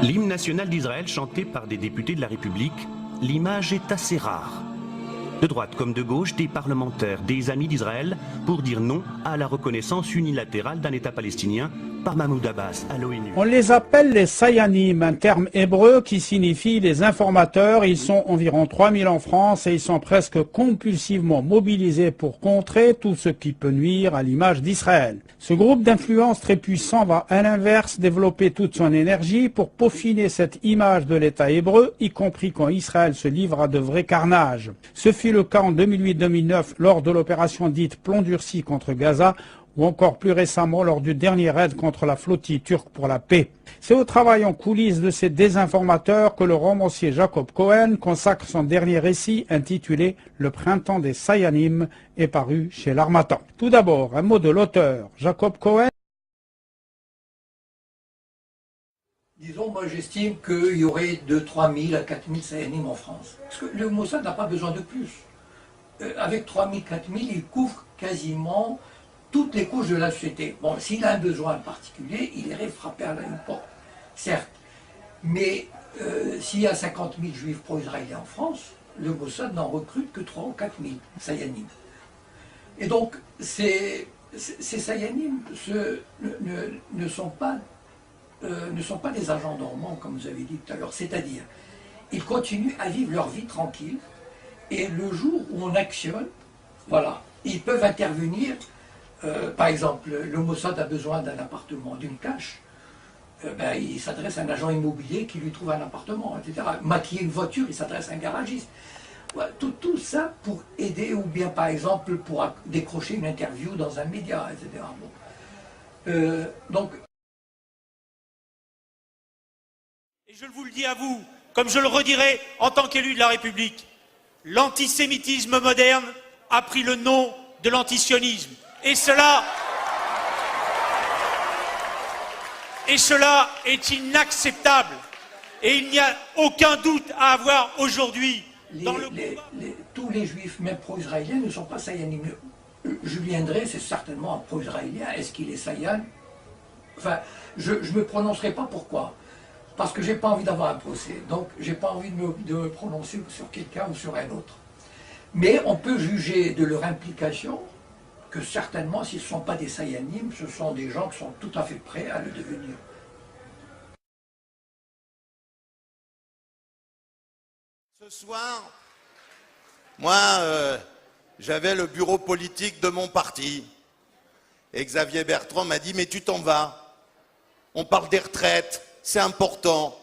L'hymne national d'Israël chanté par des députés de la République, l'image est assez rare. De droite comme de gauche, des parlementaires, des amis d'Israël, pour dire non à la reconnaissance unilatérale d'un État palestinien par Mahmoud Abbas à l'ONU. On les appelle les Sayanim, un terme hébreu qui signifie les informateurs. Ils sont environ 3000 en France et ils sont presque compulsivement mobilisés pour contrer tout ce qui peut nuire à l'image d'Israël. Ce groupe d'influence très puissant va à l'inverse développer toute son énergie pour peaufiner cette image de l'État hébreu, y compris quand Israël se livre à de vrais carnages. Ce fut le cas en 2008-2009 lors de l'opération dite Plomb durci contre Gaza, ou encore plus récemment lors du dernier raid contre la flottille turque pour la paix. C'est au travail en coulisses de ces désinformateurs que le romancier Jacob Cohen consacre son dernier récit intitulé « Le printemps des Sayanim » est paru chez l'Harmattan. Tout d'abord, un mot de l'auteur, Jacob Cohen. Disons, moi j'estime qu'il y aurait de 3 000 à 4 000 Sayanim en France. Parce que le Mossad n'a pas besoin de plus. Avec 3 000, 4 000, il couvre quasiment toutes les couches de la société. Bon, s'il a un besoin particulier, il irait frapper à une porte, certes. Mais s'il y a 50 000 juifs pro-israéliens en France, le Mossad n'en recrute que 3 ou 4 000 Sayanim. Et donc, ces Sayanim ne sont pas des agents normaux, comme vous avez dit tout à l'heure. C'est-à-dire, ils continuent à vivre leur vie tranquille, et le jour où on actionne, voilà, ils peuvent intervenir. Par exemple, le Mossad a besoin d'un appartement, d'une cache, il s'adresse à un agent immobilier qui lui trouve un appartement, etc. Maquiller une voiture, il s'adresse à un garagiste. Voilà, tout ça pour aider, ou bien par exemple pour décrocher une interview dans un média, etc. Bon. Donc... Et je vous le dis à vous, comme je le redirai en tant qu'élu de la République, l'antisémitisme moderne a pris le nom de l'antisionisme. Et cela est inacceptable. Et il n'y a aucun doute à avoir aujourd'hui dans le combat. Tous les juifs, même pro-israéliens, ne sont pas sayanim. Julien Drey, c'est certainement un pro-israélien. Est-ce qu'il est sayan? Enfin, je ne me prononcerai pas. Pourquoi? Parce que je n'ai pas envie d'avoir un procès. Donc, je n'ai pas envie de me prononcer sur quelqu'un ou sur un autre. Mais on peut juger de leur implication que certainement, s'ils ne sont pas des Sayanim, ce sont des gens qui sont tout à fait prêts à le devenir. Ce soir, moi, j'avais le bureau politique de mon parti. Et Xavier Bertrand m'a dit, mais tu t'en vas. On parle des retraites, c'est important.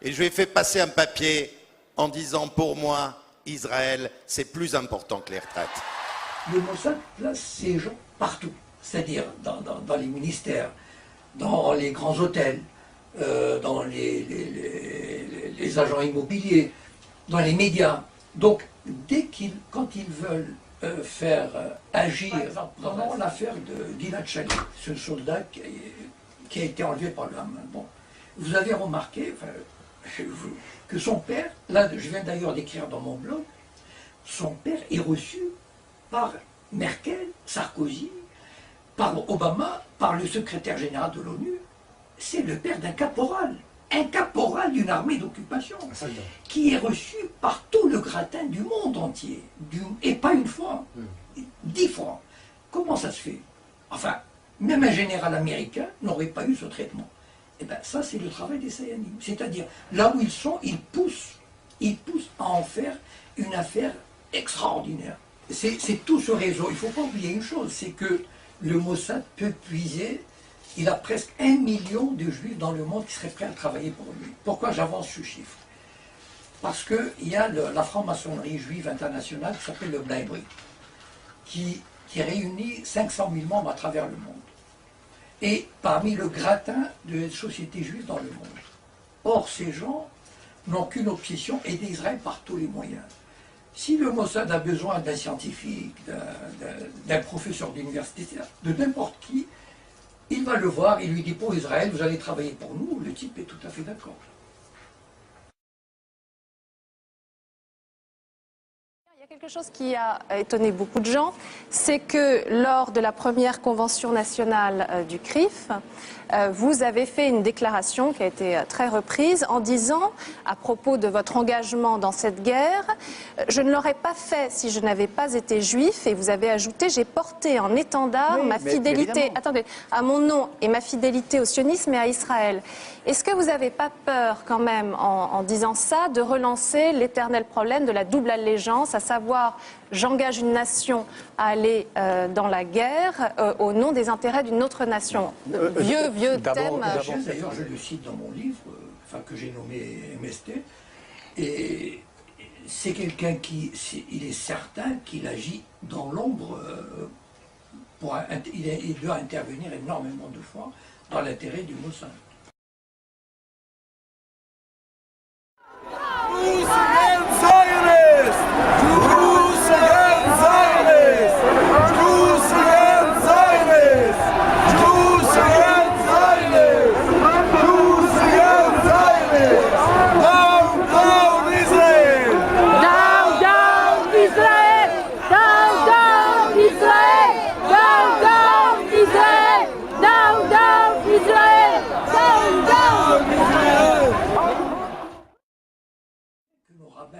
Et je lui ai fait passer un papier en disant, pour moi, Israël, c'est plus important que les retraites. Le Mossad place ces gens partout, c'est-à-dire dans les ministères, dans les grands hôtels, dans les agents immobiliers, dans les médias. Donc, quand ils veulent faire agir, dans l'affaire de Gilad Shalit, ce soldat qui a été enlevé par le Hamas. Bon, vous avez remarqué que son père, là je viens d'ailleurs d'écrire dans mon blog, son père est reçu par Merkel, Sarkozy, par Obama, par le secrétaire général de l'ONU. C'est le père d'un caporal d'une armée d'occupation, qui est reçu par tout le gratin du monde entier, et pas une fois, 10 fois. Comment ça se fait? Enfin, même un général américain n'aurait pas eu ce traitement. Et bien ça, c'est le travail des Sayanim. C'est-à-dire, là où ils sont, ils poussent à en faire une affaire extraordinaire. C'est tout ce réseau. Il ne faut pas oublier une chose, c'est que le Mossad peut puiser, il a presque 1 million de juifs dans le monde qui seraient prêts à travailler pour lui. Pourquoi j'avance ce chiffre? Parce qu'il y a la franc-maçonnerie juive internationale qui s'appelle le Bnei Brit, qui réunit 500 000 membres à travers le monde. Et parmi le gratin de la société juive dans le monde. Or, ces gens n'ont qu'une obsession, aider Israël par tous les moyens. Si le Mossad a besoin d'un scientifique, d'un professeur d'université, de n'importe qui, il va le voir, il lui dit pour Israël, vous allez travailler pour nous, le type est tout à fait d'accord. Il y a Quelque chose qui a étonné beaucoup de gens, c'est que lors de la première convention nationale du CRIF, vous avez fait une déclaration qui a été très reprise en disant, à propos de votre engagement dans cette guerre, je ne l'aurais pas fait si je n'avais pas été juif, et vous avez ajouté, j'ai porté en étendard ma fidélité, à mon nom et ma fidélité au sionisme et à Israël. Est-ce que vous n'avez pas peur quand même, en disant ça, de relancer l'éternel problème de la double allégeance, à savoir j'engage une nation à aller dans la guerre au nom des intérêts d'une autre nation. Vieux thème. D'ailleurs, je le cite dans mon livre, que j'ai nommé MST, et c'est quelqu'un il est certain qu'il agit dans l'ombre, il doit intervenir énormément de fois dans l'intérêt du Mossad.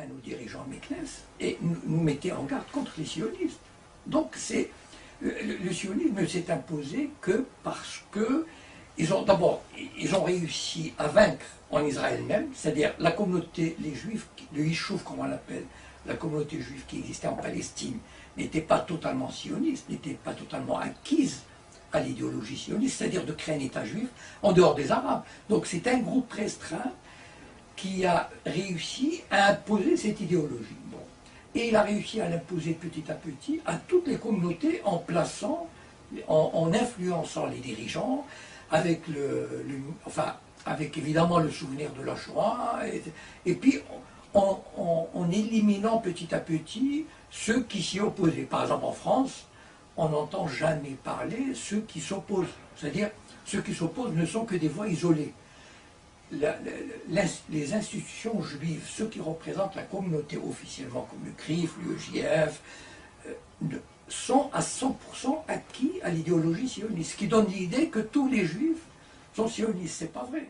Nos dirigeants Meknès et nous mettaient en garde contre les sionistes. Donc le sionisme ne s'est imposé que parce que ils ont réussi à vaincre en Israël même, c'est-à-dire la communauté, les juifs, le Yishuv comme on l'appelle, la communauté juive qui existait en Palestine n'était pas totalement sioniste, n'était pas totalement acquise à l'idéologie sioniste, c'est-à-dire de créer un État juif en dehors des Arabes. Donc c'est un groupe restreint qui a réussi à imposer cette idéologie. Bon. Et il a réussi à l'imposer petit à petit à toutes les communautés en plaçant, en influençant les dirigeants, avec avec évidemment le souvenir de la Shoah, et puis en éliminant petit à petit ceux qui s'y opposaient. Par exemple en France, on n'entend jamais parler ceux qui s'opposent. C'est-à-dire, ceux qui s'opposent ne sont que des voix isolées. Les institutions juives, ceux qui représentent la communauté officiellement, comme le CRIF, l'UEJF, sont à 100% acquis à l'idéologie sioniste, ce qui donne l'idée que tous les juifs sont sionistes. C'est pas vrai.